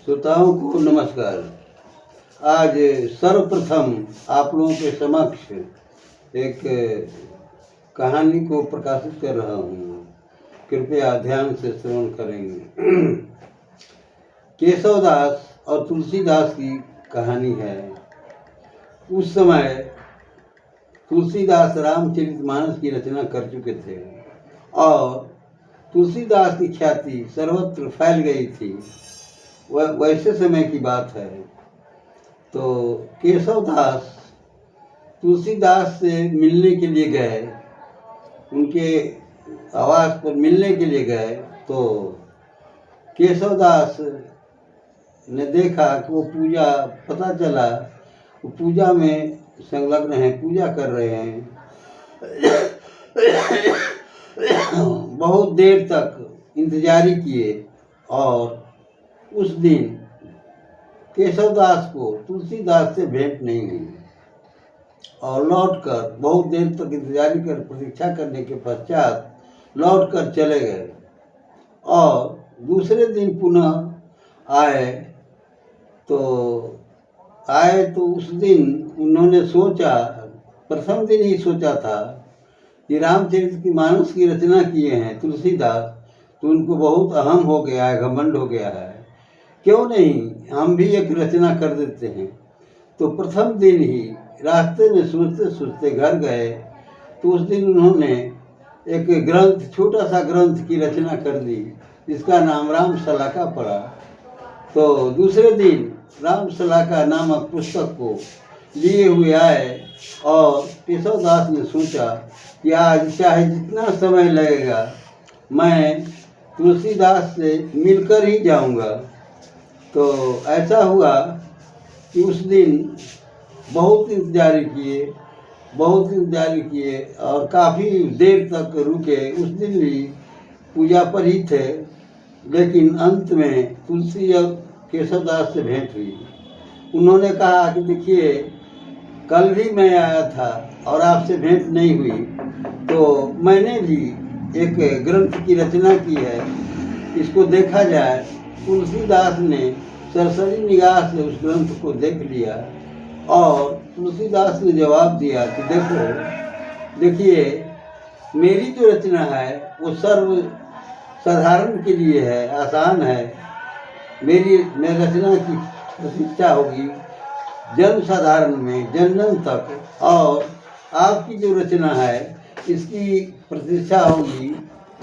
श्रोताओं को नमस्कार। आज सर्वप्रथम आप लोगों के समक्ष एक कहानी को प्रकाशित कर रहा हूँ। कृपया ध्यान से श्रवण करेंगे। केशवदास और तुलसीदास की कहानी है। उस समय तुलसीदास रामचरितमानस की रचना कर चुके थे और तुलसीदास की ख्याति सर्वत्र फैल गई थी। वैसे समय की बात है। तो केशवदास तुलसीदास से मिलने के लिए गए, उनके आवास पर मिलने के लिए गए। तो केशवदास ने देखा कि वो पता चला वो पूजा में संलग्न हैं, पूजा कर रहे हैं। बहुत देर तक इंतजारी किए और उस दिन केशवदास को तुलसीदास से भेंट नहीं हुई और लौटकर बहुत देर तक इंतजारी कर प्रतीक्षा करने के पश्चात लौटकर चले गए। और दूसरे दिन पुनः आए तो उस दिन उन्होंने सोचा, प्रथम दिन ही सोचा था कि रामचरितमानस की रचना किए हैं तुलसीदास, तो उनको बहुत अहम हो गया है, घमंड हो गया है, क्यों नहीं हम भी एक रचना कर देते हैं। तो प्रथम दिन ही रास्ते में सोचते सोचते घर गए तो उस दिन उन्होंने एक ग्रंथ, छोटा सा ग्रंथ की रचना कर दी, जिसका नाम रामशलाका पड़ा। तो दूसरे दिन रामशलाका नामक पुस्तक को लिए हुए आए और केशवदास ने सोचा कि आज चाहे जितना समय लगेगा मैं तुलसीदास से मिलकर ही जाऊंगा। तो ऐसा हुआ कि उस दिन बहुत इंतजार किए और काफ़ी देर तक रुके। उस दिन भी पूजा पर ही थे, लेकिन अंत में तुलसी और केशवदास से भेंट हुई। उन्होंने कहा कि देखिए, कल भी मैं आया था और आपसे भेंट नहीं हुई, तो मैंने भी एक ग्रंथ की रचना की है, इसको देखा जाए। तुलसीदास ने सरसरी निगाह से उस ग्रंथ को देख लिया और तुलसीदास ने जवाब दिया कि देखिए, मेरी जो रचना है वो सर्व साधारण के लिए है, आसान है। मेरी रचना की प्रतीक्षा होगी जन साधारण में, जन जन तक। और आपकी जो रचना है इसकी प्रतीक्षा होगी